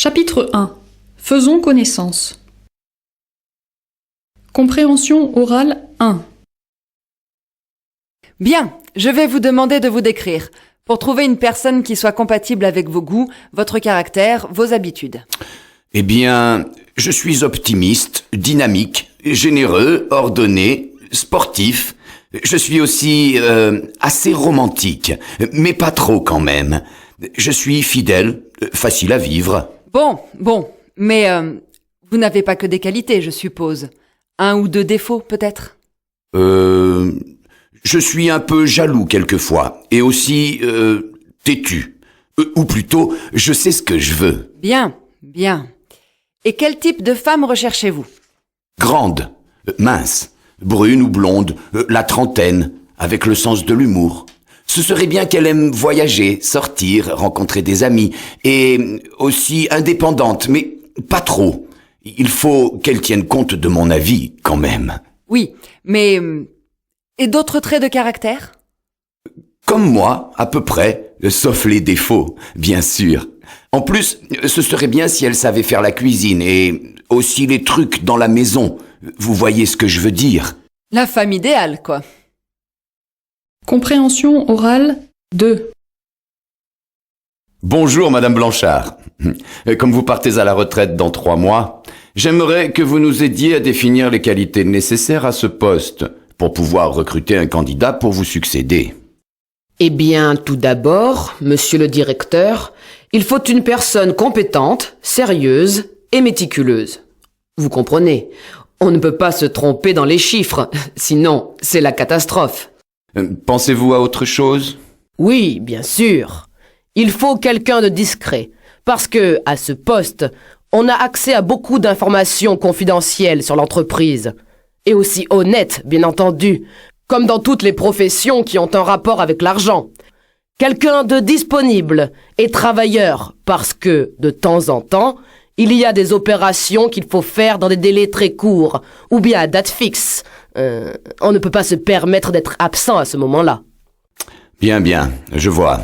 Chapitre 1. Faisons connaissance. Compréhension orale 1. Bien, je vais vous demander de vous décrire, pour trouver une personne qui soit compatible avec vos goûts, votre caractère, vos habitudes. Eh bien, je suis optimiste, dynamique, généreux, ordonné, sportif. Je suis aussi assez romantique, mais pas trop quand même. Je suis fidèle, facile à vivre. Bon, mais vous n'avez pas que des qualités, je suppose. Un ou deux défauts, peut-être? Je suis un peu jaloux quelquefois, et aussi têtu. Ou plutôt, je sais ce que je veux. Bien. Et quel type de femme recherchez-vous? Grande, mince, brune ou blonde, la trentaine, avec le sens de l'humour. Ce serait bien qu'elle aime voyager, sortir, rencontrer des amis, et aussi indépendante, mais pas trop. Il faut qu'elle tienne compte de mon avis, quand même. Oui, mais... Et d'autres traits de caractère? Comme moi, à peu près, sauf les défauts, bien sûr. En plus, ce serait bien si elle savait faire la cuisine, et aussi les trucs dans la maison. Vous voyez ce que je veux dire? La femme idéale, quoi. Compréhension orale 2. Bonjour, Madame Blanchard. Comme vous partez à la retraite dans 3 mois, j'aimerais que vous nous aidiez à définir les qualités nécessaires à ce poste pour pouvoir recruter un candidat pour vous succéder. Eh bien, tout d'abord, monsieur le directeur, il faut une personne compétente, sérieuse et méticuleuse. Vous comprenez, on ne peut pas se tromper dans les chiffres, sinon c'est la catastrophe. Pensez-vous à autre chose? Oui, bien sûr. Il faut quelqu'un de discret, parce que, à ce poste, on a accès à beaucoup d'informations confidentielles sur l'entreprise. Et aussi honnête, bien entendu, comme dans toutes les professions qui ont un rapport avec l'argent. Quelqu'un de disponible et travailleur, parce que, de temps en temps, il y a des opérations qu'il faut faire dans des délais très courts, ou bien à date fixe. On ne peut pas se permettre d'être absent à ce moment-là. Bien, je vois.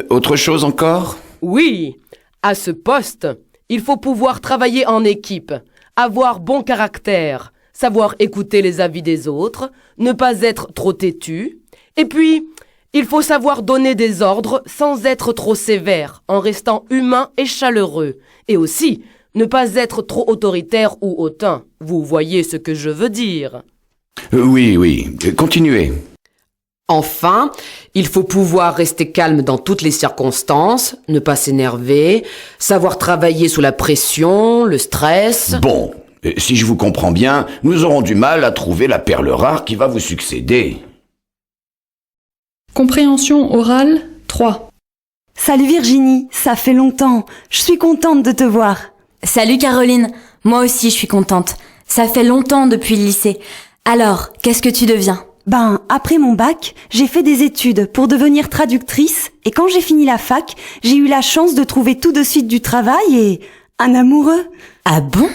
Autre chose encore? Oui, à ce poste, il faut pouvoir travailler en équipe, avoir bon caractère, savoir écouter les avis des autres, ne pas être trop têtu. Et puis, il faut savoir donner des ordres sans être trop sévère, en restant humain et chaleureux. Et aussi, ne pas être trop autoritaire ou hautain. Vous voyez ce que je veux dire. Oui, continuez. Enfin, il faut pouvoir rester calme dans toutes les circonstances, ne pas s'énerver, savoir travailler sous la pression, le stress... Bon, si je vous comprends bien, nous aurons du mal à trouver la perle rare qui va vous succéder. Compréhension orale 3. Salut Virginie, ça fait longtemps. Je suis contente de te voir. Salut Caroline, moi aussi je suis contente. Ça fait longtemps depuis le lycée. Alors, qu'est-ce que tu deviens? Après mon bac, j'ai fait des études pour devenir traductrice et quand j'ai fini la fac, j'ai eu la chance de trouver tout de suite du travail et un amoureux. Ah bon?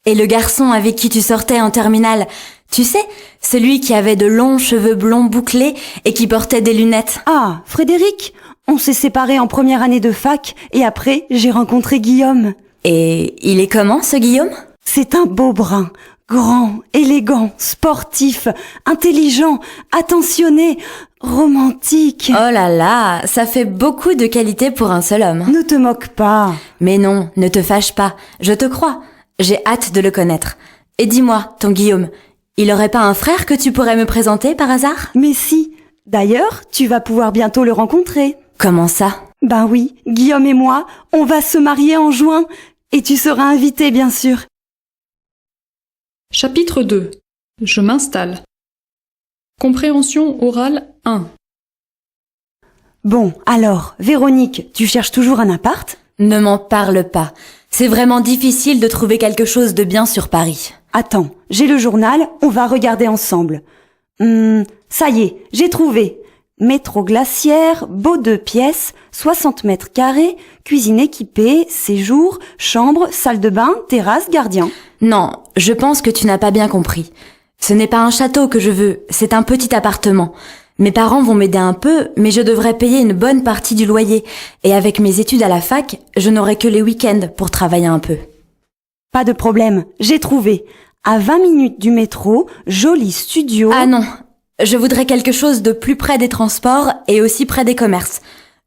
Et le garçon avec qui tu sortais en terminale, tu sais, celui qui avait de longs cheveux blonds bouclés et qui portait des lunettes. Ah, Frédéric, on s'est séparés en première année de fac et après, j'ai rencontré Guillaume. Et il est comment ce Guillaume? C'est un beau brun, grand, élégant, sportif, intelligent, attentionné, romantique. Oh là là, ça fait beaucoup de qualités pour un seul homme. Ne te moque pas. Mais non, ne te fâche pas, je te crois. J'ai hâte de le connaître. Et dis-moi, ton Guillaume, il aurait pas un frère que tu pourrais me présenter par hasard? Mais si. D'ailleurs, tu vas pouvoir bientôt le rencontrer. Comment ça? Oui, Guillaume et moi, on va se marier en juin. Et tu seras invité, bien sûr. Chapitre 2. Je m'installe. Compréhension orale 1. Bon, alors, Véronique, tu cherches toujours un appart? Ne m'en parle pas. C'est vraiment difficile de trouver quelque chose de bien sur Paris. Attends, j'ai le journal, on va regarder ensemble. Ça y est, j'ai trouvé. Métro Glacière, beau 2 pièces, 60 mètres carrés, cuisine équipée, séjour, chambre, salle de bain, terrasse, gardien. Non, je pense que tu n'as pas bien compris. Ce n'est pas un château que je veux, c'est un petit appartement. Mes parents vont m'aider un peu, mais je devrais payer une bonne partie du loyer. Et avec mes études à la fac, je n'aurai que les week-ends pour travailler un peu. Pas de problème, j'ai trouvé. À 20 minutes du métro, joli studio. Ah non, je voudrais quelque chose de plus près des transports et aussi près des commerces.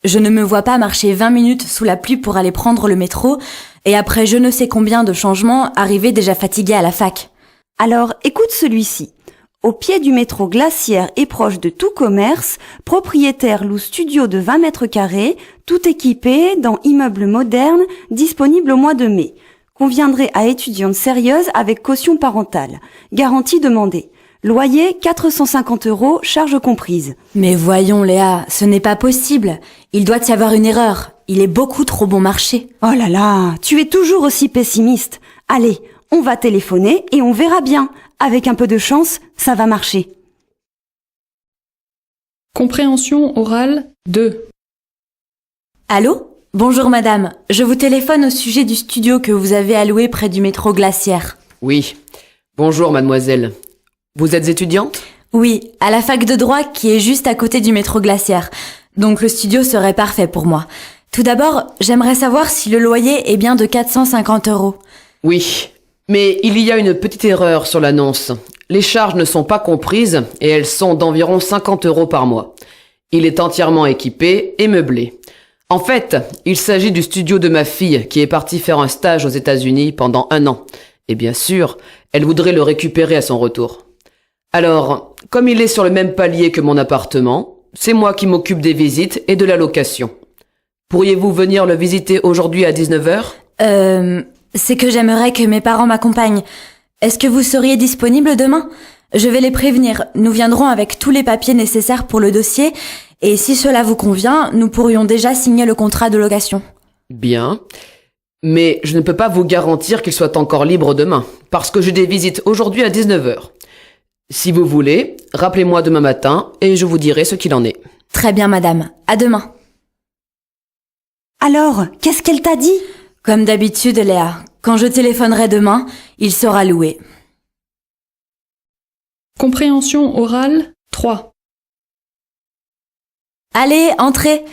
Je ne me vois pas marcher 20 minutes sous la pluie pour aller prendre le métro et après je ne sais combien de changements arriver déjà fatiguée à la fac. Alors, écoute celui-ci. Au pied du métro Glacière et proche de tout commerce, propriétaire loue studio de 20 mètres carrés, tout équipé dans immeuble moderne, disponible au mois de mai. Conviendrait à étudiante sérieuse avec caution parentale. Garantie demandée. Loyer 450 €, charges comprises. Mais voyons Léa, ce n'est pas possible. Il doit y avoir une erreur. Il est beaucoup trop bon marché. Oh là là, tu es toujours aussi pessimiste. Allez, on va téléphoner et on verra bien. Avec un peu de chance, ça va marcher. Compréhension orale 2. Allô ? Bonjour madame, je vous téléphone au sujet du studio que vous avez alloué près du métro Glacière. Oui. Bonjour, mademoiselle. Vous êtes étudiante? Oui, à la fac de droit qui est juste à côté du métro Glacière. Donc le studio serait parfait pour moi. Tout d'abord, j'aimerais savoir si le loyer est bien de 450 €. Oui. Mais il y a une petite erreur sur l'annonce. Les charges ne sont pas comprises et elles sont d'environ 50 € par mois. Il est entièrement équipé et meublé. En fait, il s'agit du studio de ma fille qui est partie faire un stage aux États-Unis pendant 1 an. Et bien sûr, elle voudrait le récupérer à son retour. Alors, comme il est sur le même palier que mon appartement, c'est moi qui m'occupe des visites et de la location. Pourriez-vous venir le visiter aujourd'hui à 19 h? C'est que j'aimerais que mes parents m'accompagnent. Est-ce que vous seriez disponible demain ? Je vais les prévenir. Nous viendrons avec tous les papiers nécessaires pour le dossier et si cela vous convient, nous pourrions déjà signer le contrat de location. Bien. Mais je ne peux pas vous garantir qu'il soit encore libre demain, parce que j'ai des visites aujourd'hui à 19 h. Si vous voulez, rappelez-moi demain matin et je vous dirai ce qu'il en est. Très bien madame, à demain. Alors, qu'est-ce qu'elle t'a dit ? Comme d'habitude Léa, quand je téléphonerai demain, il sera loué. Compréhension orale 3. Allez, entrez.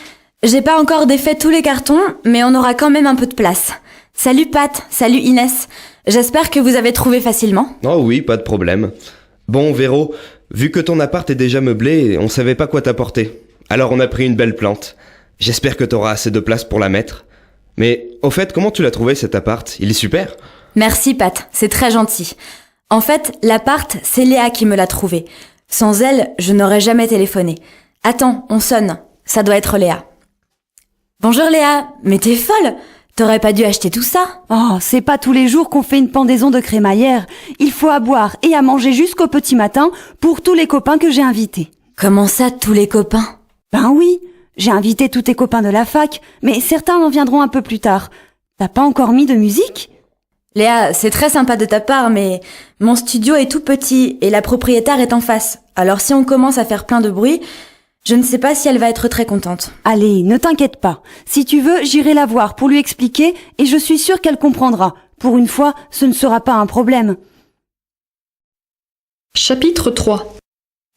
J'ai pas encore défait tous les cartons, mais on aura quand même un peu de place. Salut Pat, salut Inès. J'espère que vous avez trouvé facilement. Oh oui, pas de problème. Bon, Véro, vu que ton appart est déjà meublé, on savait pas quoi t'apporter. Alors on a pris une belle plante. J'espère que t'auras assez de place pour la mettre. Mais, au fait, comment tu l'as trouvé cet appart? Il est super. Merci Pat, c'est très gentil. En fait, l'appart, c'est Léa qui me l'a trouvé. Sans elle, je n'aurais jamais téléphoné. Attends, on sonne. Ça doit être Léa. Bonjour Léa, mais t'es folle! T'aurais pas dû acheter tout ça? Oh, c'est pas tous les jours qu'on fait une pendaison de crémaillère. Il faut à boire et à manger jusqu'au petit matin pour tous les copains que j'ai invités. Comment ça, tous les copains? Ben oui, j'ai invité tous tes copains de la fac, mais certains en viendront un peu plus tard. T'as pas encore mis de musique? Léa, c'est très sympa de ta part, mais mon studio est tout petit et la propriétaire est en face. Alors si on commence à faire plein de bruit, je ne sais pas si elle va être très contente. Allez, ne t'inquiète pas. Si tu veux, j'irai la voir pour lui expliquer et je suis sûre qu'elle comprendra. Pour une fois, ce ne sera pas un problème. Chapitre 3.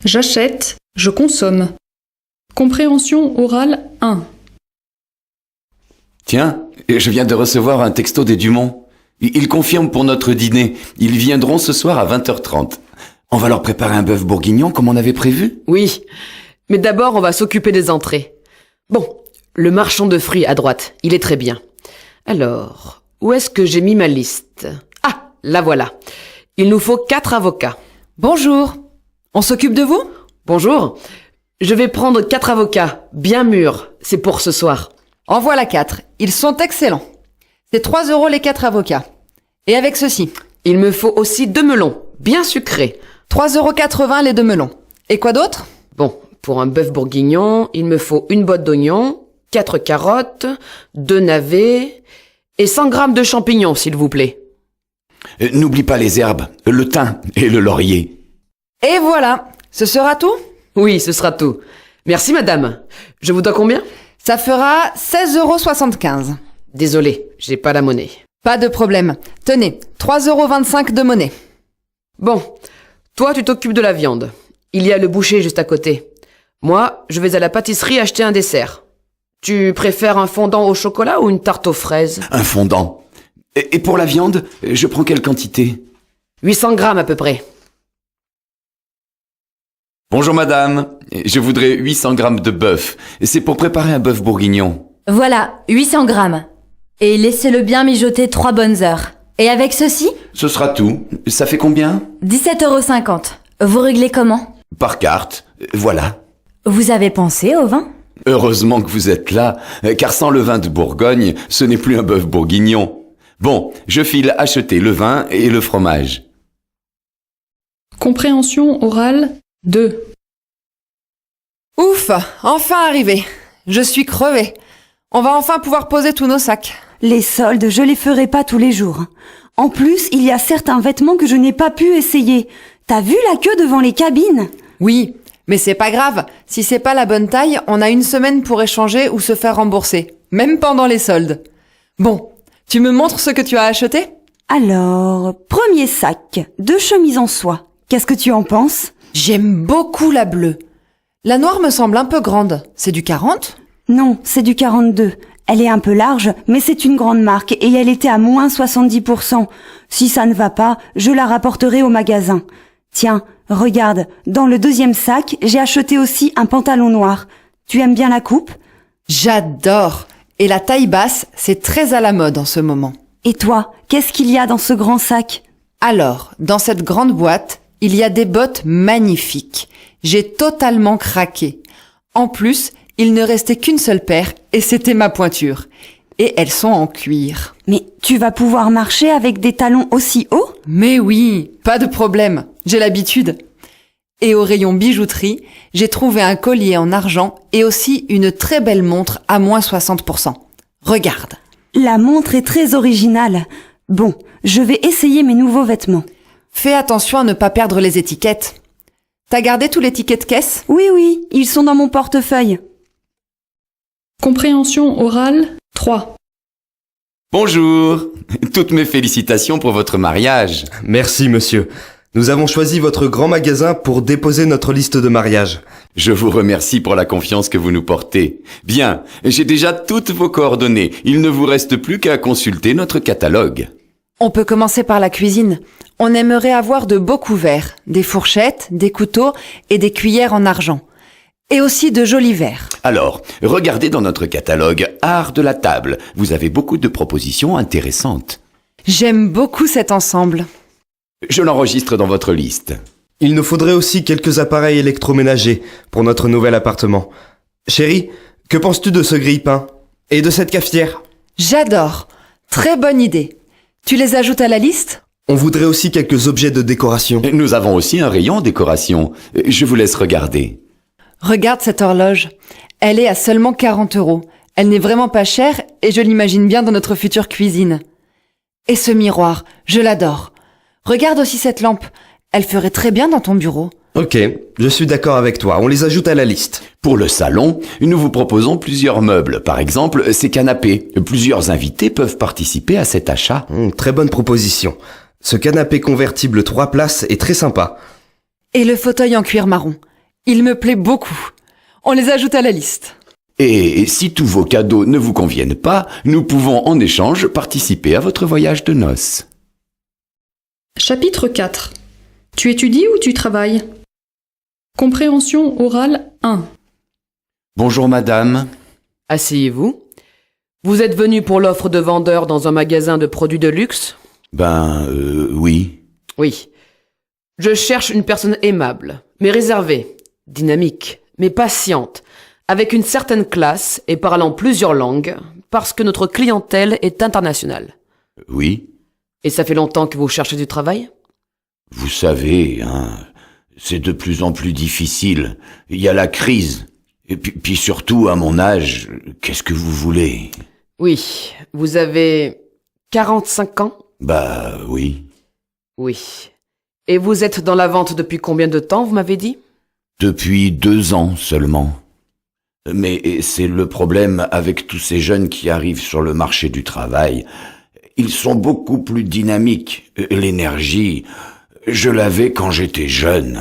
J'achète, je consomme. Compréhension orale 1. Tiens, je viens de recevoir un texto des Dumont. Ils confirment pour notre dîner. Ils viendront ce soir à 20h30. On va leur préparer un bœuf bourguignon comme on avait prévu? Oui, mais d'abord on va s'occuper des entrées. Bon, le marchand de fruits à droite, il est très bien. Alors, où est-ce que j'ai mis ma liste? Ah, la voilà. Il nous faut 4 avocats. Bonjour. On s'occupe de vous? Bonjour. Je vais prendre 4 avocats, bien mûrs. C'est pour ce soir. En voilà 4. Ils sont excellents. C'est 3 € les 4 avocats. Et avec ceci, Il me faut aussi 2 melons, bien sucrés. 3,80 € les 2 melons. Et quoi d'autre? Bon, pour un bœuf bourguignon, il me faut une boîte d'oignons, 4 carottes, 2 navets et 100 grammes de champignons, s'il vous plaît. N'oublie pas les herbes, le thym et le laurier. Et voilà. Ce sera tout? Oui, ce sera tout. Merci, madame. Je vous dois combien? Ça fera 16,75 €. Désolé, j'ai pas la monnaie. Pas de problème. Tenez, 3,25 € de monnaie. Bon, toi, tu t'occupes de la viande. Il y a le boucher juste à côté. Moi, je vais à la pâtisserie acheter un dessert. Tu préfères un fondant au chocolat ou une tarte aux fraises? Un fondant. Et pour la viande, je prends quelle quantité? 800 grammes à peu près. Bonjour madame, je voudrais 800 grammes de bœuf. C'est pour préparer un bœuf bourguignon. Voilà, 800 grammes. Et laissez-le bien mijoter 3 bonnes heures. Et avec ceci, Ce sera tout. Ça fait combien? 17,50 €. Vous réglez comment? Par carte. Voilà. Vous avez pensé au vin? Heureusement que vous êtes là, car sans le vin de Bourgogne, ce n'est plus un bœuf bourguignon. Bon, je file acheter le vin et le fromage. Compréhension orale 2. Ouf, enfin arrivé. Je suis crevée. On va enfin pouvoir poser tous nos sacs. Les soldes, je les ferai pas tous les jours. En plus, il y a certains vêtements que je n'ai pas pu essayer. T'as vu la queue devant les cabines? Oui, mais c'est pas grave. Si c'est pas la bonne taille, on a 1 semaine pour échanger ou se faire rembourser. Même pendant les soldes. Bon, tu me montres ce que tu as acheté? Alors, premier sac, 2 chemises en soie. Qu'est-ce que tu en penses? J'aime beaucoup la bleue. La noire me semble un peu grande. C'est du 40? Non, c'est du 42. Elle est un peu large, mais c'est une grande marque et elle était à moins 70%. Si ça ne va pas, je la rapporterai au magasin. Tiens, regarde, dans le deuxième sac, j'ai acheté aussi un pantalon noir. Tu aimes bien la coupe? J'adore. Et la taille basse, c'est très à la mode en ce moment. Et toi, qu'est-ce qu'il y a dans ce grand sac? Alors, dans cette grande boîte, il y a des bottes magnifiques. J'ai totalement craqué. En plus, il ne restait qu'une seule paire et c'était ma pointure. Et elles sont en cuir. Mais tu vas pouvoir marcher avec des talons aussi hauts? Mais oui, pas de problème. J'ai l'habitude. Et au rayon bijouterie, j'ai trouvé un collier en argent et aussi une très belle montre à moins 60%. Regarde. La montre est très originale. Bon, je vais essayer mes nouveaux vêtements. Fais attention à ne pas perdre les étiquettes. T'as gardé tous les tickets de caisse? Oui, ils sont dans mon portefeuille. Compréhension orale 3. Bonjour. Toutes mes félicitations pour votre mariage. Merci, monsieur. Nous avons choisi votre grand magasin pour déposer notre liste de mariage. Je vous remercie pour la confiance que vous nous portez. Bien, j'ai déjà toutes vos coordonnées. Il ne vous reste plus qu'à consulter notre catalogue. On peut commencer par la cuisine. On aimerait avoir de beaux couverts, des fourchettes, des couteaux et des cuillères en argent. Et aussi de jolis verres. Alors, regardez dans notre catalogue Art de la table. Vous avez beaucoup de propositions intéressantes. J'aime beaucoup cet ensemble. Je l'enregistre dans votre liste. Il nous faudrait aussi quelques appareils électroménagers pour notre nouvel appartement. Chérie, que penses-tu de ce grille-pain? Et de cette cafetière? J'adore. Très bonne idée. Tu les ajoutes à la liste? On voudrait aussi quelques objets de décoration. Nous avons aussi un rayon décoration. Je vous laisse regarder. Regarde cette horloge. Elle est à seulement 40 €. Elle n'est vraiment pas chère et je l'imagine bien dans notre future cuisine. Et ce miroir, je l'adore. Regarde aussi cette lampe. Elle ferait très bien dans ton bureau. Ok, je suis d'accord avec toi. On les ajoute à la liste. Pour le salon, nous vous proposons plusieurs meubles. Par exemple, ces canapés. Plusieurs invités peuvent participer à cet achat. Très bonne proposition. Ce canapé convertible 3 places est très sympa. Et le fauteuil en cuir marron. Il me plaît beaucoup. On les ajoute à la liste. Et si tous vos cadeaux ne vous conviennent pas, nous pouvons en échange participer à votre voyage de noces. Chapitre 4. Tu étudies ou tu travailles? Compréhension orale 1. Bonjour madame. Asseyez-vous. Vous êtes venu pour l'offre de vendeur dans un magasin de produits de luxe? Oui. Oui. Je cherche une personne aimable, mais réservée, dynamique, mais patiente, avec une certaine classe et parlant plusieurs langues, parce que notre clientèle est internationale. Oui. Et ça fait longtemps que vous cherchez du travail? Vous savez, c'est de plus en plus difficile. Il y a la crise. Et puis surtout, à mon âge, qu'est-ce que vous voulez? Oui. Vous avez 45 ans? Oui. Oui. Et vous êtes dans la vente depuis combien de temps, vous m'avez dit? Depuis 2 ans seulement. Mais c'est le problème avec tous ces jeunes qui arrivent sur le marché du travail. Ils sont beaucoup plus dynamiques. L'énergie, je l'avais quand j'étais jeune.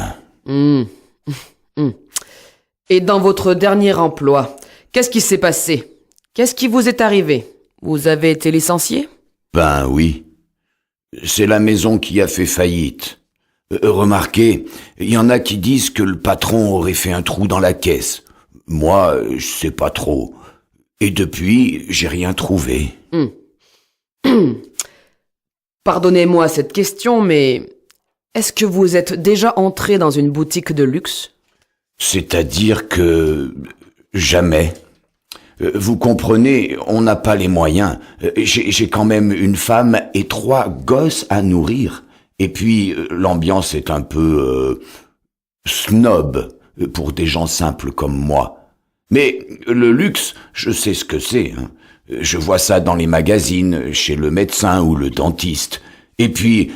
Et dans votre dernier emploi, qu'est-ce qui s'est passé? Qu'est-ce qui vous est arrivé? Vous avez été licencié? Ben oui. C'est la maison qui a fait faillite. Remarquez, il y en a qui disent que le patron aurait fait un trou dans la caisse. Moi, je sais pas trop. Et depuis, j'ai rien trouvé. Pardonnez-moi cette question, mais est-ce que vous êtes déjà entré dans une boutique de luxe? C'est-à-dire que... jamais. Vous comprenez, on n'a pas les moyens. J'ai quand même une femme et 3 gosses à nourrir. Et puis, l'ambiance est un peu... snob pour des gens simples comme moi. Mais le luxe, je sais ce que c'est. Hein. Je vois ça dans les magazines, chez le médecin ou le dentiste. Et puis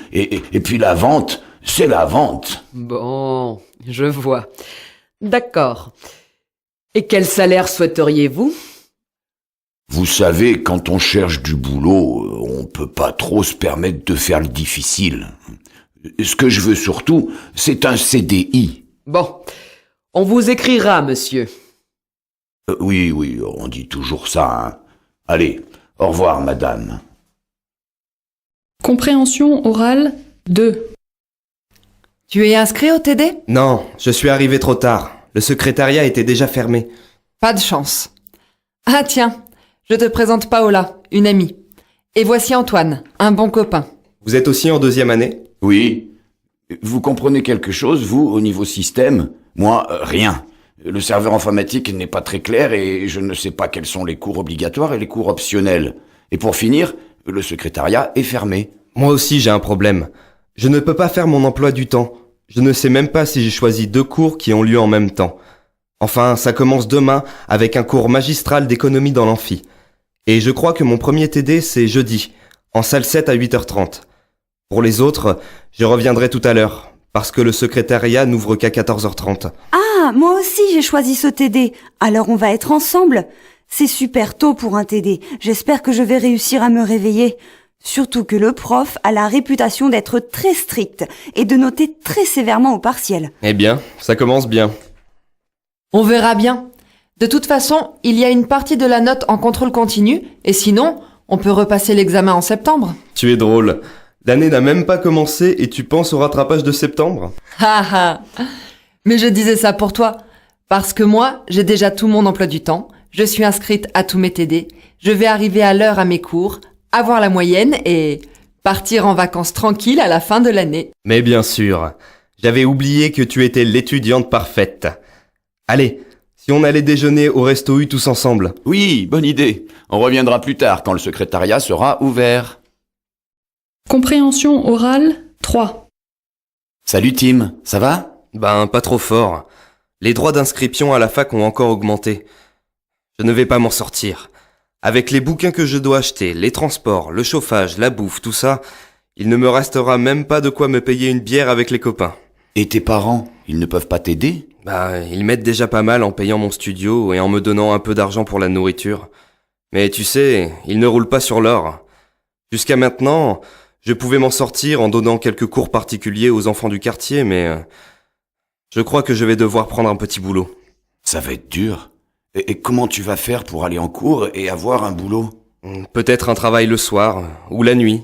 la vente, c'est la vente. Bon, je vois. D'accord. Et quel salaire souhaiteriez-vous? Vous savez, quand on cherche du boulot, on peut pas trop se permettre de faire le difficile. Ce que je veux surtout, c'est un CDI. Bon, on vous écrira, monsieur. Oui, on dit toujours ça. Hein. Allez, au revoir, madame. Compréhension orale 2. Tu es inscrit au TD? Non, je suis arrivé trop tard. Le secrétariat était déjà fermé. Pas de chance. Ah tiens, je te présente Paola, une amie. Et voici Antoine, un bon copain. Vous êtes aussi en 2e année? Oui. Vous comprenez quelque chose, vous, au niveau système? Moi, rien. Le serveur informatique n'est pas très clair et je ne sais pas quels sont les cours obligatoires et les cours optionnels. Et pour finir, le secrétariat est fermé. Moi aussi j'ai un problème. Je ne peux pas faire mon emploi du temps. Je ne sais même pas si j'ai choisi 2 cours qui ont lieu en même temps. Enfin, ça commence demain avec un cours magistral d'économie dans l'amphi. Et je crois que mon premier TD c'est jeudi, en salle 7 à 8h30. Pour les autres, je reviendrai tout à l'heure, parce que le secrétariat n'ouvre qu'à 14h30. Ah, moi aussi j'ai choisi ce TD. Alors on va être ensemble. C'est super tôt pour un TD. J'espère que je vais réussir à me réveiller. Surtout que le prof a la réputation d'être très strict et de noter très sévèrement au partiel. Eh bien, ça commence bien. On verra bien. De toute façon, il y a une partie de la note en contrôle continu, et sinon, on peut repasser l'examen en septembre. Tu es drôle. L'année n'a même pas commencé et tu penses au rattrapage de septembre? Ha ha. Mais je disais ça pour toi, parce que moi, j'ai déjà tout mon emploi du temps, je suis inscrite à tous mes TD, je vais arriver à l'heure à mes cours, avoir la moyenne et partir en vacances tranquille à la fin de l'année. Mais bien sûr. J'avais oublié que tu étais l'étudiante parfaite. Allez, si on allait déjeuner au Resto U tous ensemble. Oui, bonne idée. On reviendra plus tard quand le secrétariat sera ouvert. Compréhension orale 3. Salut Tim, ça va? Ben, pas trop fort. Les droits d'inscription à la fac ont encore augmenté. Je ne vais pas m'en sortir. Avec les bouquins que je dois acheter, les transports, le chauffage, la bouffe, tout ça, il ne me restera même pas de quoi me payer une bière avec les copains. Et tes parents, ils ne peuvent pas t'aider? Bah, ils m'aident déjà pas mal en payant mon studio et en me donnant un peu d'argent pour la nourriture. Mais tu sais, ils ne roulent pas sur l'or. Jusqu'à maintenant, je pouvais m'en sortir en donnant quelques cours particuliers aux enfants du quartier, mais je crois que je vais devoir prendre un petit boulot. Ça va être dur. Et comment tu vas faire pour aller en cours et avoir un boulot? Peut-être un travail le soir, ou la nuit.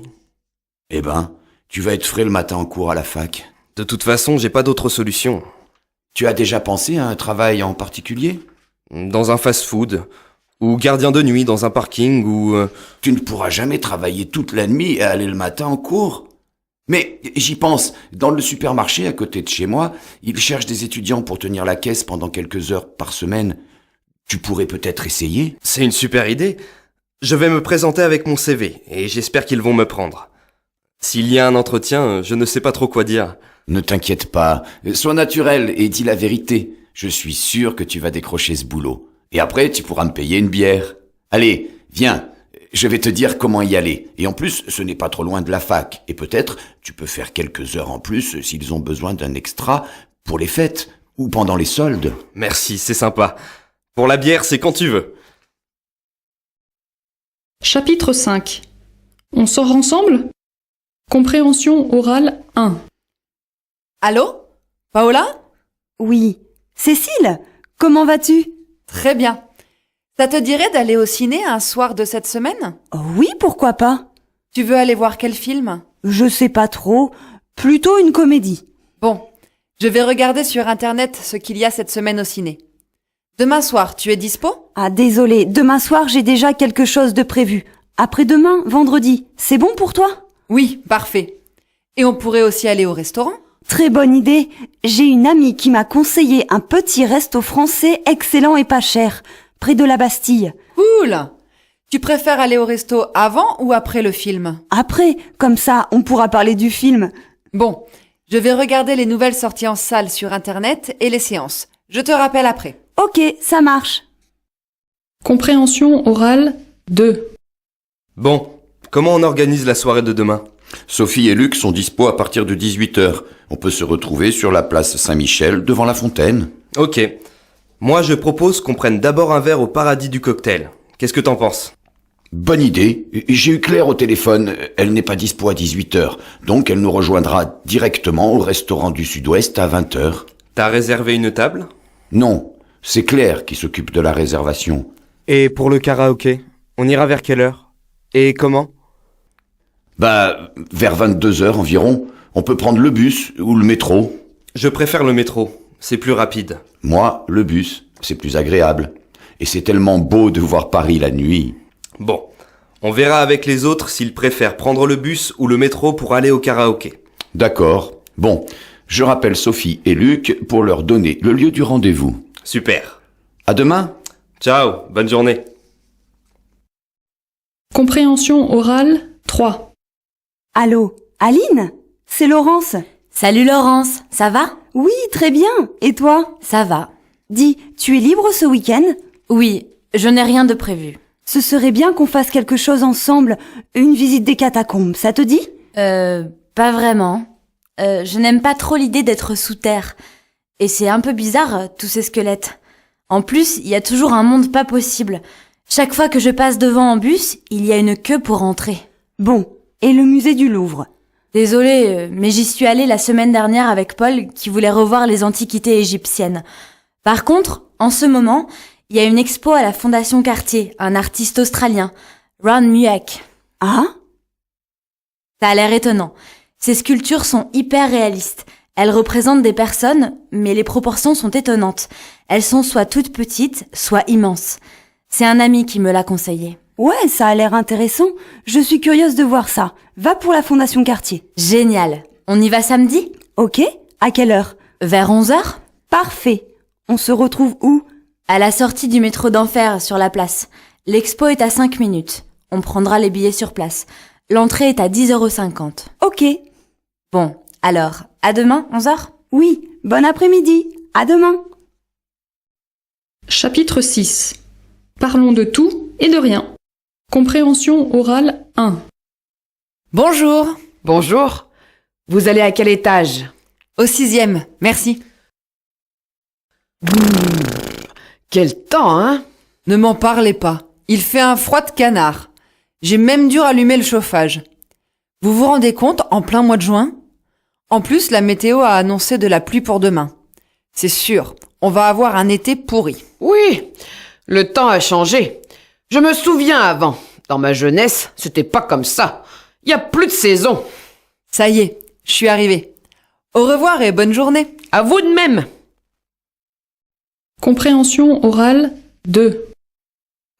Eh ben, tu vas être frais le matin en cours à la fac. De toute façon, j'ai pas d'autre solution. Tu as déjà pensé à un travail en particulier? Dans un fast-food, ou gardien de nuit dans un parking, ou... Tu ne pourras jamais travailler toute la nuit et aller le matin en cours. Mais j'y pense, dans le supermarché à côté de chez moi, ils cherchent des étudiants pour tenir la caisse pendant quelques heures par semaine. Tu pourrais peut-être essayer? C'est une super idée. Je vais me présenter avec mon CV, et j'espère qu'ils vont me prendre. S'il y a un entretien, je ne sais pas trop quoi dire. Ne t'inquiète pas, sois naturel et dis la vérité. Je suis sûr que tu vas décrocher ce boulot. Et après, tu pourras me payer une bière. Allez, viens, je vais te dire comment y aller. Et en plus, ce n'est pas trop loin de la fac. Et peut-être, tu peux faire quelques heures en plus s'ils ont besoin d'un extra pour les fêtes ou pendant les soldes. Merci, c'est sympa. Pour la bière, c'est quand tu veux. Chapitre 5. On sort ensemble? Compréhension orale 1. Allô? Paola? Oui. Cécile, comment vas-tu? Très bien. Ça te dirait d'aller au ciné un soir de cette semaine? Oh oui, pourquoi pas? Tu veux aller voir quel film? Je sais pas trop. Plutôt une comédie. Bon, je vais regarder sur Internet ce qu'il y a cette semaine au ciné. Demain soir, tu es dispo? Ah, désolé, demain soir, j'ai déjà quelque chose de prévu. Après-demain, vendredi, c'est bon pour toi? Oui, parfait. Et on pourrait aussi aller au restaurant? Très bonne idée. J'ai une amie qui m'a conseillé un petit resto français excellent et pas cher, près de la Bastille. Cool! Tu préfères aller au resto avant ou après le film? Après, comme ça, on pourra parler du film. Bon, je vais regarder les nouvelles sorties en salle sur Internet et les séances. Je te rappelle après. Ok, ça marche. Compréhension orale 2. Bon, comment on organise la soirée de demain? Sophie et Luc sont dispo à partir de 18h. On peut se retrouver sur la place Saint-Michel devant la fontaine. Ok. Moi, je propose qu'on prenne d'abord un verre au paradis du cocktail. Qu'est-ce que t'en penses? Bonne idée. J'ai eu Claire au téléphone. Elle n'est pas dispo à 18h. Donc elle nous rejoindra directement au restaurant du Sud-Ouest à 20h. T'as réservé une table? Non, c'est Claire qui s'occupe de la réservation. Et pour le karaoké, on ira vers quelle heure? Et comment? Bah, vers 22h environ. On peut prendre le bus ou le métro. Je préfère le métro. C'est plus rapide. Moi, le bus, c'est plus agréable. Et c'est tellement beau de voir Paris la nuit. Bon, on verra avec les autres s'ils préfèrent prendre le bus ou le métro pour aller au karaoké. D'accord. Bon, je rappelle Sophie et Luc pour leur donner le lieu du rendez-vous. Super. À demain. Ciao, bonne journée. Compréhension orale 3. Allô, Aline? C'est Laurence. Salut Laurence, ça va? Oui, très bien. Et toi? Ça va. Dis, tu es libre ce week-end? Oui, je n'ai rien de prévu. Ce serait bien qu'on fasse quelque chose ensemble, une visite des catacombes, ça te dit? Pas vraiment. Je n'aime pas trop l'idée d'être sous terre. Et c'est un peu bizarre, tous ces squelettes. En plus, il y a toujours un monde pas possible. Chaque fois que je passe devant en bus, il y a une queue pour entrer. Bon, et le musée du Louvre? Désolée, mais j'y suis allée la semaine dernière avec Paul qui voulait revoir les antiquités égyptiennes. Par contre, en ce moment, il y a une expo à la Fondation Cartier, un artiste australien, Ron Mueck. Ah? Ça a l'air étonnant. Ces sculptures sont hyper réalistes. Elles représentent des personnes, mais les proportions sont étonnantes. Elles sont soit toutes petites, soit immenses. C'est un ami qui me l'a conseillé. Ouais, ça a l'air intéressant. Je suis curieuse de voir ça. Va pour la Fondation Cartier. Génial. On y va samedi? Ok, à quelle heure? Vers 11h? Parfait. On se retrouve où? À la sortie du métro d'Enfer, sur la place. L'expo est à 5 minutes. On prendra les billets sur place. L'entrée est à 10,50 €. Ok. Bon, alors, à demain, 11h? Oui, bon après-midi. À demain. Chapitre 6. Parlons de tout et de rien. Compréhension orale 1. Bonjour. Bonjour. Vous allez à quel étage? Au 6e, merci. Quel temps, hein? Ne m'en parlez pas. Il fait un froid de canard. J'ai même dû rallumer le chauffage. Vous vous rendez compte, en plein mois de juin? En plus, la météo a annoncé de la pluie pour demain. C'est sûr, on va avoir un été pourri. Oui, le temps a changé. Je me souviens avant. Dans ma jeunesse, c'était pas comme ça. Il y a plus de saison. Ça y est, je suis arrivée. Au revoir et bonne journée. À vous de même. Compréhension orale 2.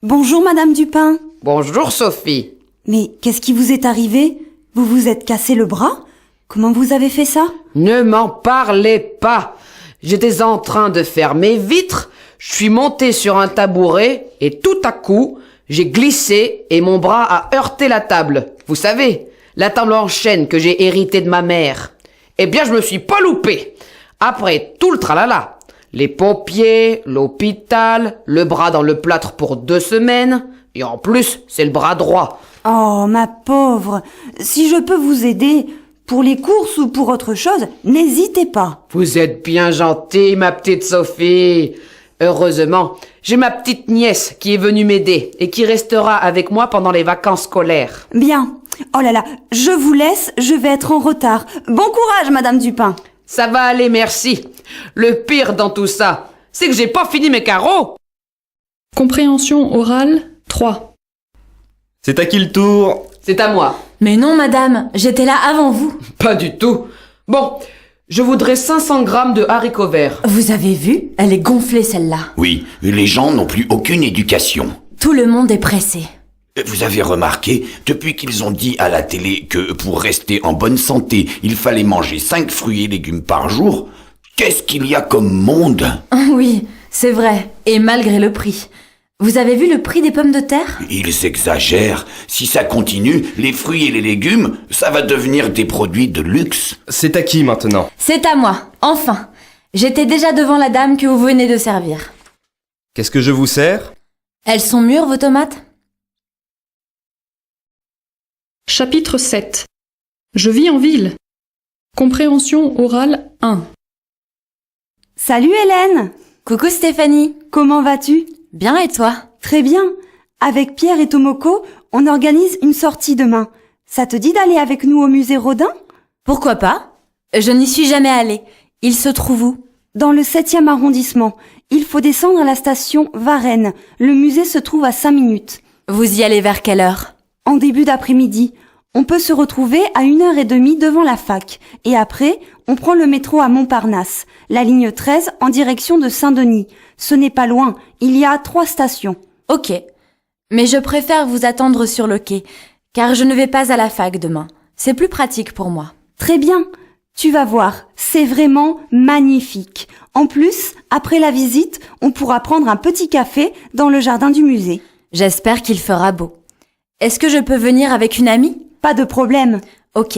Bonjour Madame Dupin. Bonjour Sophie. Mais qu'est-ce qui vous est arrivé? Vous vous êtes cassé le bras? Comment vous avez fait ça? Ne m'en parlez pas. J'étais en train de faire mes vitres, je suis monté sur un tabouret et tout à coup, j'ai glissé et mon bras a heurté la table. Vous savez, la table en chêne que j'ai héritée de ma mère. Eh bien, je me suis pas loupé. Après tout le tralala, les pompiers, l'hôpital, le bras dans le plâtre pour 2 semaines, et en plus, c'est le bras droit. Oh, ma pauvre. Si je peux vous aider, pour les courses ou pour autre chose, n'hésitez pas. Vous êtes bien gentille, ma petite Sophie. Heureusement, j'ai ma petite nièce qui est venue m'aider et qui restera avec moi pendant les vacances scolaires. Bien. Oh là là, je vous laisse, je vais être en retard. Bon courage, Madame Dupin. Ça va aller, merci. Le pire dans tout ça, C'est que j'ai pas fini mes carreaux. Compréhension orale 3. C'est à qui le tour? C'est à moi. Mais non, madame, j'étais là avant vous. Pas du tout. Bon, je voudrais 500 grammes de haricots verts. Vous avez vu? Elle est gonflée, celle-là. Oui, les gens n'ont plus aucune éducation. Tout le monde est pressé. Vous avez remarqué, depuis qu'ils ont dit à la télé que pour rester en bonne santé, il fallait manger 5 fruits et légumes par jour, qu'est-ce qu'il y a comme monde? Oui, c'est vrai. Et malgré le prix. Vous avez vu le prix des pommes de terre? Ils exagèrent. Si ça continue, les fruits et les légumes, ça va devenir des produits de luxe. C'est à qui maintenant? C'est à moi, enfin. J'étais déjà devant la dame que vous venez de servir. Qu'est-ce que je vous sers? Elles sont mûres, vos tomates? Chapitre 7. Je vis en ville. Compréhension orale 1. Salut Hélène! Coucou Stéphanie. Comment vas-tu? Bien et toi? Très bien. Avec Pierre et Tomoko, on organise une sortie demain. Ça te dit d'aller avec nous au musée Rodin? Pourquoi pas? Je n'y suis jamais allée. Il se trouve où? Dans le 7e arrondissement. Il faut descendre à la station Varennes. Le musée se trouve à 5 minutes. Vous y allez vers quelle heure? En début d'après-midi. On peut se retrouver à 1h30 devant la fac. Et après, on prend le métro à Montparnasse, la ligne 13 en direction de Saint-Denis. Ce n'est pas loin, il y a 3 stations. Ok. Mais je préfère vous attendre sur le quai, car je ne vais pas à la fac demain. C'est plus pratique pour moi. Très bien. Tu vas voir, c'est vraiment magnifique. En plus, après la visite, on pourra prendre un petit café dans le jardin du musée. J'espère qu'il fera beau. Est-ce que je peux venir avec une amie? Pas de problème. Ok.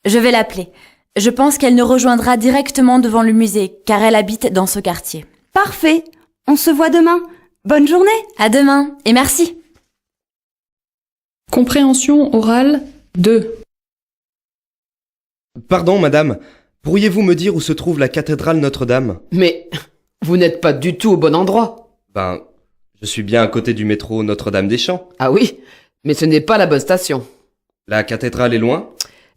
Je vais l'appeler. Je pense qu'elle nous rejoindra directement devant le musée, car elle habite dans ce quartier. Parfait. On se voit demain. Bonne journée. À demain, et merci. Compréhension orale 2. Pardon, madame. Pourriez-vous me dire où se trouve la cathédrale Notre-Dame? Mais vous n'êtes pas du tout au bon endroit. Ben, je suis bien à côté du métro Notre-Dame-des-Champs. Ah oui, mais ce n'est pas la bonne station. La cathédrale est loin?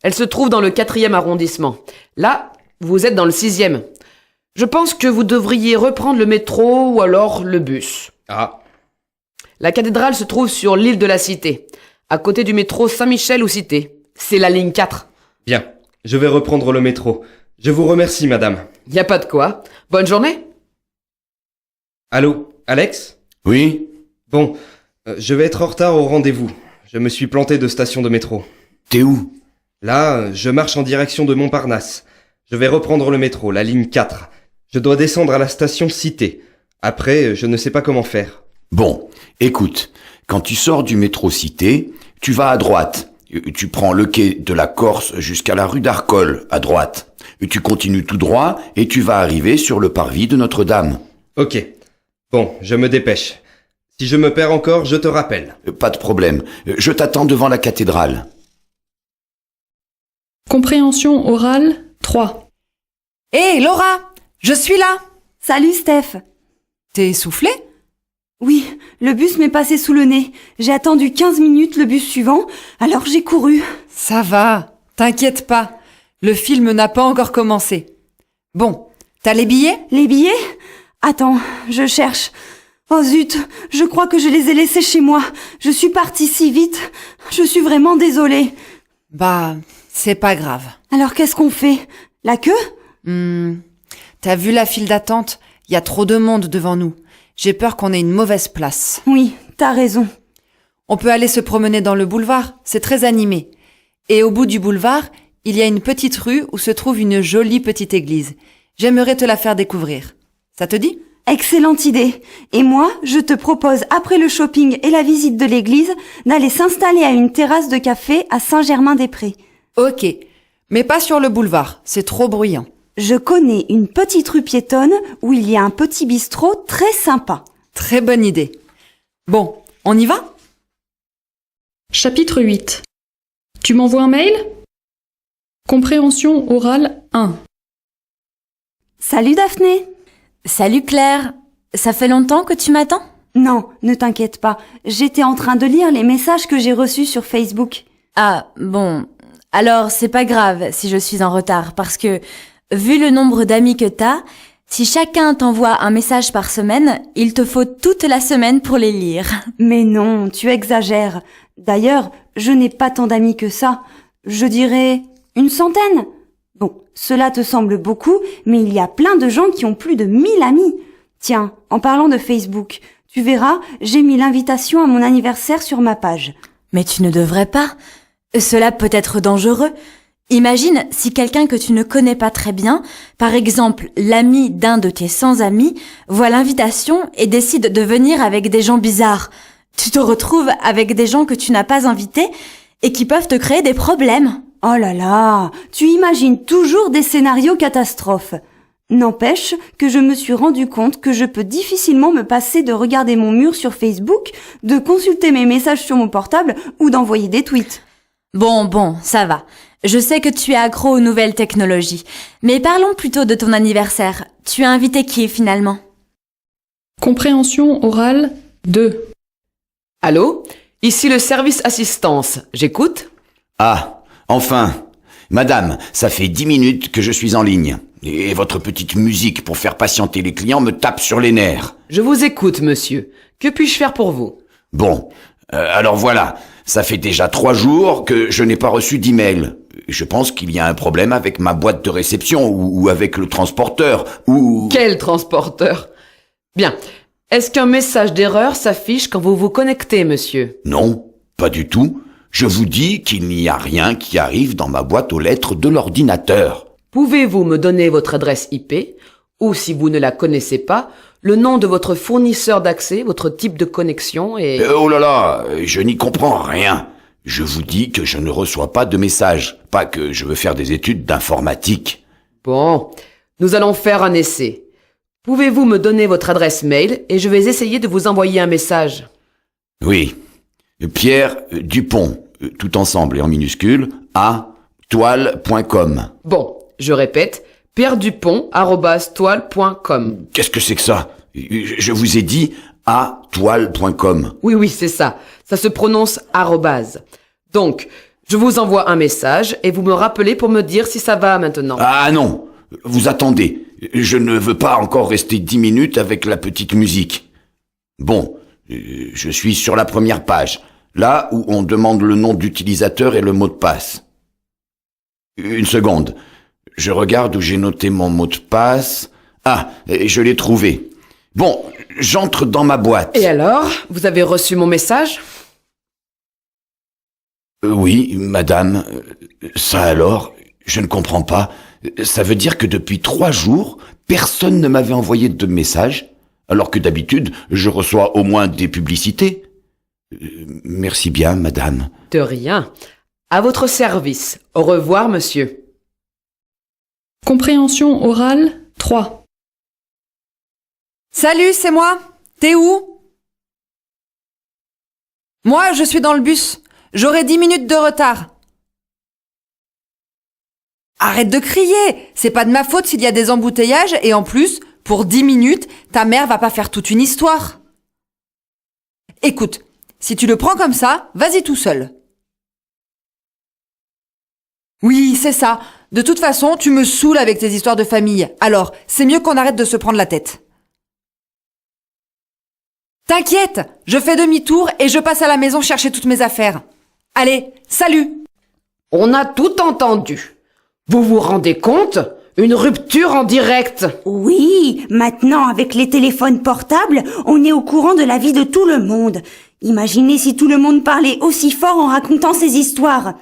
Elle se trouve dans le 4e arrondissement. Là, vous êtes dans le 6e. Je pense que vous devriez reprendre le métro ou alors le bus. Ah, La cathédrale se trouve sur l'île de la Cité, à côté du métro Saint-Michel ou Cité. C'est la ligne 4. bien. Je vais reprendre le métro. Je vous remercie, madame. Y a pas de quoi. Bonne journée. Allô, Alex? Oui? Bon, je vais être en retard au rendez-vous. Je me suis planté de station de métro. T'es où? Là, je marche en direction de Montparnasse. Je vais reprendre le métro, la ligne 4. Je dois descendre à la station Cité. Après, je ne sais pas comment faire. Bon, écoute, quand tu sors du métro Cité, tu vas à droite. Tu prends le quai de la Corse jusqu'à la rue d'Arcole, à droite. Tu continues tout droit et tu vas arriver sur le parvis de Notre-Dame. Ok. Bon, je me dépêche. Si je me perds encore, je te rappelle. Pas de problème. Je t'attends devant la cathédrale. Compréhension orale 3. Hé, Laura! Je suis là! Salut Steph. T'es essoufflée? Oui, le bus m'est passé sous le nez. J'ai attendu 15 minutes le bus suivant, alors j'ai couru. Ça va, t'inquiète pas. Le film n'a pas encore commencé. Bon, t'as les billets? Les billets? Attends, je cherche. Oh zut, je crois que je les ai laissés chez moi. Je suis partie si vite. Je suis vraiment désolée. Bah, c'est pas grave. Alors qu'est-ce qu'on fait? La queue? T'as vu la file d'attente? Y a trop de monde devant nous. J'ai peur qu'on ait une mauvaise place. Oui, t'as raison. On peut aller se promener dans le boulevard, c'est très animé. Et au bout du boulevard, il y a une petite rue où se trouve une jolie petite église. J'aimerais te la faire découvrir. Ça te dit? Excellente idée. Et moi, je te propose, après le shopping et la visite de l'église, d'aller s'installer à une terrasse de café à Saint-Germain-des-Prés. Ok, mais pas sur le boulevard, c'est trop bruyant. Je connais une petite rue piétonne où il y a un petit bistrot très sympa. Très bonne idée. Bon, on y va? Chapitre 8. Tu m'envoies un mail? Compréhension orale 1. Salut Daphné. Salut Claire. Ça fait longtemps que tu m'attends? Non, ne t'inquiète pas. J'étais en train de lire les messages que j'ai reçus sur Facebook. Ah, bon. Alors, c'est pas grave si je suis en retard, parce que, vu le nombre d'amis que t'as, Si chacun t'envoie un message par semaine, il te faut toute la semaine pour les lire. Mais non, tu exagères. D'ailleurs, je n'ai pas tant d'amis que ça. Je dirais une centaine. Bon, cela te semble beaucoup, mais il y a plein de gens qui ont plus de 1000 amis. Tiens, en parlant de Facebook, tu verras, j'ai mis l'invitation à mon anniversaire sur ma page. Mais tu ne devrais pas. Cela peut être dangereux. Imagine si quelqu'un que tu ne connais pas très bien, par exemple l'ami d'un de tes 100 amis, voit l'invitation et décide de venir avec des gens bizarres. Tu te retrouves avec des gens que tu n'as pas invités et qui peuvent te créer des problèmes. Oh là là, tu imagines toujours des scénarios catastrophes. N'empêche que je me suis rendu compte que je peux difficilement me passer de regarder mon mur sur Facebook, de consulter mes messages sur mon portable ou d'envoyer des tweets. Bon, ça va. Je sais que tu es accro aux nouvelles technologies. Mais parlons plutôt de ton anniversaire. Tu as invité qui finalement? Compréhension orale 2. Allô? Ici le service assistance. J'écoute? Ah, enfin. Madame, ça fait 10 minutes que je suis en ligne. Et votre petite musique pour faire patienter les clients me tape sur les nerfs. Je vous écoute, monsieur. Que puis-je faire pour vous? Bon, alors voilà. Ça fait déjà 3 jours que je n'ai pas reçu d'email. Je pense qu'il y a un problème avec ma boîte de réception ou avec le transporteur ou... Quel transporteur? Bien. Est-ce qu'un message d'erreur s'affiche quand vous vous connectez, monsieur? Non, pas du tout. Je vous dis qu'il n'y a rien qui arrive dans ma boîte aux lettres de l'ordinateur. Pouvez-vous me donner votre adresse IP ou, si vous ne la connaissez pas, le nom de votre fournisseur d'accès, votre type de connexion et... Oh là là, je n'y comprends rien. Je vous dis que je ne reçois pas de messages, pas que je veux faire des études d'informatique. Bon, nous allons faire un essai. Pouvez-vous me donner votre adresse mail et je vais essayer de vous envoyer un message? Oui. Pierre Dupont, tout ensemble et en minuscule, à toile.com. Bon, je répète, pierredupont@toile.com. Qu'est-ce que c'est que ça? Je vous ai dit à toile.com. Oui, c'est ça. Ça se prononce arrobase. Donc, je vous envoie un message et vous me rappelez pour me dire si ça va maintenant. Ah non, vous attendez. Je ne veux pas encore rester 10 minutes avec la petite musique. Bon, je suis sur la première page, là où on demande le nom d'utilisateur et le mot de passe. Une seconde. Je regarde où j'ai noté mon mot de passe. Ah, je l'ai trouvé. Bon, j'entre dans ma boîte. Et alors, vous avez reçu mon message? Oui, madame. Ça alors? Je ne comprends pas. Ça veut dire que depuis 3 jours, personne ne m'avait envoyé de message, alors que d'habitude, je reçois au moins des publicités. Merci bien, madame. De rien. À votre service. Au revoir, monsieur. Compréhension orale 3. Salut, c'est moi. T'es où? Moi, je suis dans le bus. J'aurai 10 minutes de retard. Arrête de crier. C'est pas de ma faute s'il y a des embouteillages et en plus, pour 10 minutes, ta mère va pas faire toute une histoire. Écoute, si tu le prends comme ça, vas-y tout seul. Oui, c'est ça. De toute façon, tu me saoules avec tes histoires de famille. Alors, c'est mieux qu'on arrête de se prendre la tête. T'inquiète, je fais demi-tour et je passe à la maison chercher toutes mes affaires. Allez, salut! On a tout entendu. Vous vous rendez compte? Une rupture en direct. Oui, maintenant avec les téléphones portables, on est au courant de la vie de tout le monde. Imaginez si tout le monde parlait aussi fort en racontant ses histoires.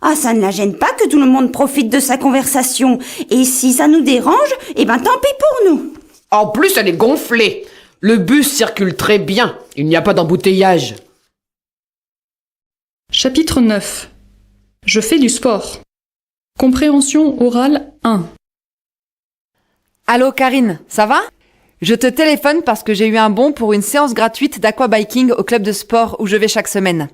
Ah, ça ne la gêne pas que tout le monde profite de sa conversation. Et si ça nous dérange, eh ben tant pis pour nous. En plus, elle est gonflée. Le bus circule très bien. Il n'y a pas d'embouteillage. Chapitre 9. Je fais du sport. Compréhension orale 1. Allô Karine, ça va? Je te téléphone parce que j'ai eu un bon pour une séance gratuite d'aquabiking au club de sport où je vais chaque semaine.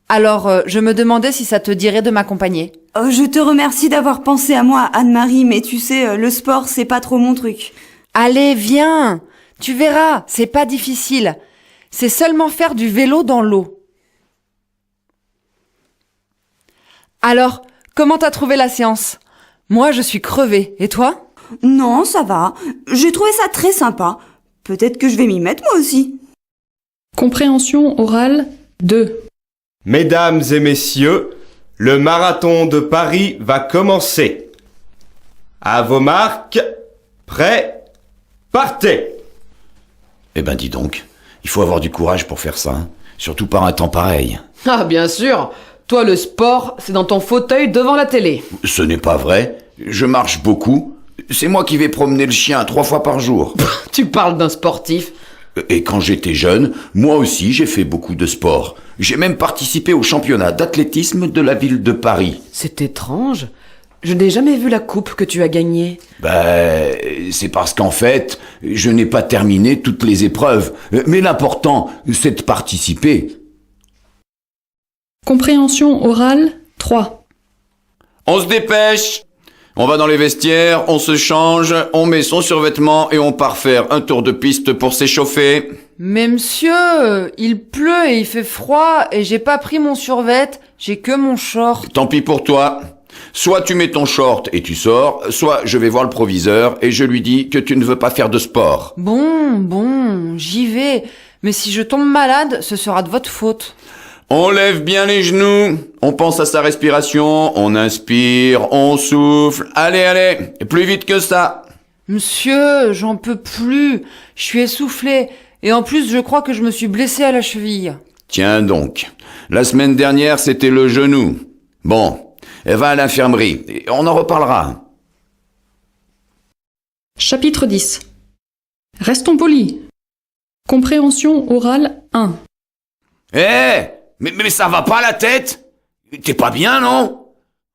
Alors, je me demandais si ça te dirait de m'accompagner. Je te remercie d'avoir pensé à moi, Anne-Marie, mais tu sais, le sport, c'est pas trop mon truc. Allez, viens! Tu verras, c'est pas difficile. C'est seulement faire du vélo dans l'eau. Alors, comment t'as trouvé la séance? Moi, je suis crevée. Et toi? Non, ça va. J'ai trouvé ça très sympa. Peut-être que je vais m'y mettre moi aussi. Compréhension orale 2. Mesdames et messieurs, le marathon de Paris va commencer. À vos marques, prêts, partez! Eh ben dis donc, il faut avoir du courage pour faire ça, hein. Surtout par un temps pareil. Ah, bien sûr. Toi, le sport, c'est dans ton fauteuil devant la télé. Ce n'est pas vrai, je marche beaucoup. C'est moi qui vais promener le chien 3 fois par jour. Tu parles d'un sportif. Et quand j'étais jeune, moi aussi j'ai fait beaucoup de sport. J'ai même participé au championnat d'athlétisme de la ville de Paris. C'est étrange. Je n'ai jamais vu la coupe que tu as gagnée. C'est parce qu'en fait, je n'ai pas terminé toutes les épreuves. Mais l'important, c'est de participer. Compréhension orale 3. On se dépêche! On va dans les vestiaires, on se change, on met son survêtement et on part faire un tour de piste pour s'échauffer. Mais monsieur, il pleut et il fait froid et j'ai pas pris mon survêt, j'ai que mon short. Tant pis pour toi. Soit tu mets ton short et tu sors, soit je vais voir le proviseur et je lui dis que tu ne veux pas faire de sport. Bon, j'y vais. Mais si je tombe malade, ce sera de votre faute. On lève bien les genoux, on pense à sa respiration, on inspire, on souffle. Allez, plus vite que ça. Monsieur, j'en peux plus. Je suis essoufflée. Et en plus, je crois que je me suis blessée à la cheville. Tiens donc, la semaine dernière c'était le genou. Bon, va à l'infirmerie, et on en reparlera. Chapitre 10. Restons polis. Compréhension orale 1. Mais ça va pas la tête? T'es pas bien, non?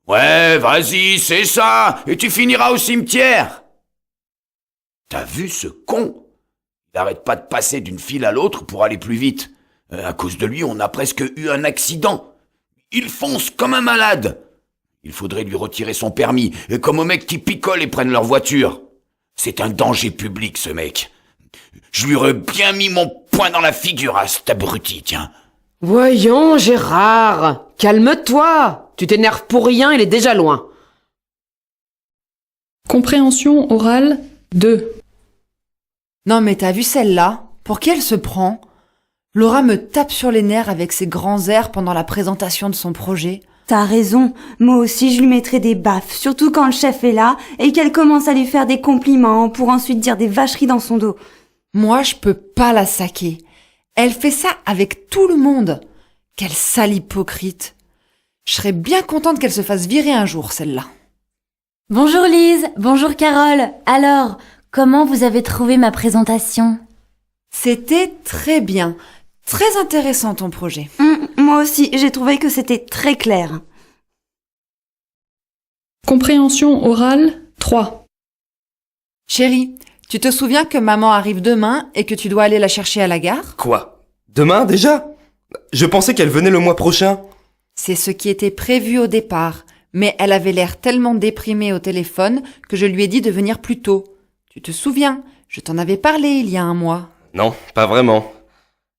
Ouais, vas-y, c'est ça, et tu finiras au cimetière. T'as vu ce con? Il arrête pas de passer d'une file à l'autre pour aller plus vite. À cause de lui, on a presque eu un accident. Il fonce comme un malade. Il faudrait lui retirer son permis, comme aux mecs qui picolent et prennent leur voiture. C'est un danger public, ce mec. Je lui aurais bien mis mon poing dans la figure à cet abruti, tiens. Voyons, Gérard, calme-toi. Tu t'énerves pour rien, il est déjà loin. Compréhension orale 2. Non mais t'as vu celle-là? Pour qui elle se prend? Laura me tape sur les nerfs avec ses grands airs pendant la présentation de son projet. T'as raison, moi aussi je lui mettrai des baffes, surtout quand le chef est là et qu'elle commence à lui faire des compliments pour ensuite dire des vacheries dans son dos. Moi, je peux pas la saquer. Elle fait ça avec tout le monde. Quelle sale hypocrite. Je serais bien contente qu'elle se fasse virer un jour, celle-là. Bonjour Lise, bonjour Carole. Alors, comment vous avez trouvé ma présentation? C'était très bien. Très intéressant ton projet. Moi aussi, j'ai trouvé que c'était très clair. Compréhension orale 3. Chérie, tu te souviens que maman arrive demain et que tu dois aller la chercher à la gare? Quoi? Demain déjà? Je pensais qu'elle venait le mois prochain. C'est ce qui était prévu au départ, mais elle avait l'air tellement déprimée au téléphone que je lui ai dit de venir plus tôt. Tu te souviens? Je t'en avais parlé il y a un mois. Non, pas vraiment.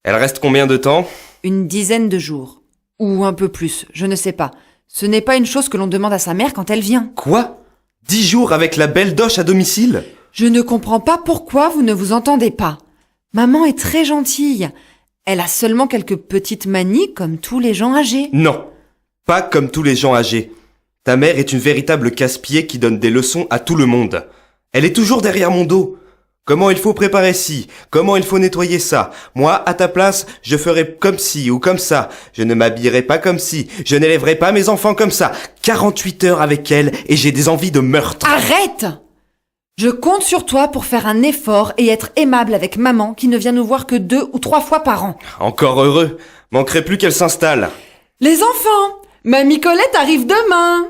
Elle reste combien de temps? Une dizaine de jours. Ou un peu plus, je ne sais pas. Ce n'est pas une chose que l'on demande à sa mère quand elle vient. Quoi? 10 jours avec la belle doche à domicile? Je ne comprends pas pourquoi vous ne vous entendez pas. Maman est très gentille. Elle a seulement quelques petites manies comme tous les gens âgés. Non, pas comme tous les gens âgés. Ta mère est une véritable casse-pied qui donne des leçons à tout le monde. Elle est toujours derrière mon dos. Comment il faut préparer ci, comment il faut nettoyer ça. Moi, à ta place, je ferais comme ci ou comme ça. Je ne m'habillerai pas comme ci, je n'élèverai pas mes enfants comme ça. 48 heures avec elle et j'ai des envies de meurtre. Arrête! Je compte sur toi pour faire un effort et être aimable avec maman qui ne vient nous voir que 2 ou 3 fois par an. Encore heureux. Manquerait plus qu'elle s'installe. Les enfants, Mamie Colette arrive demain.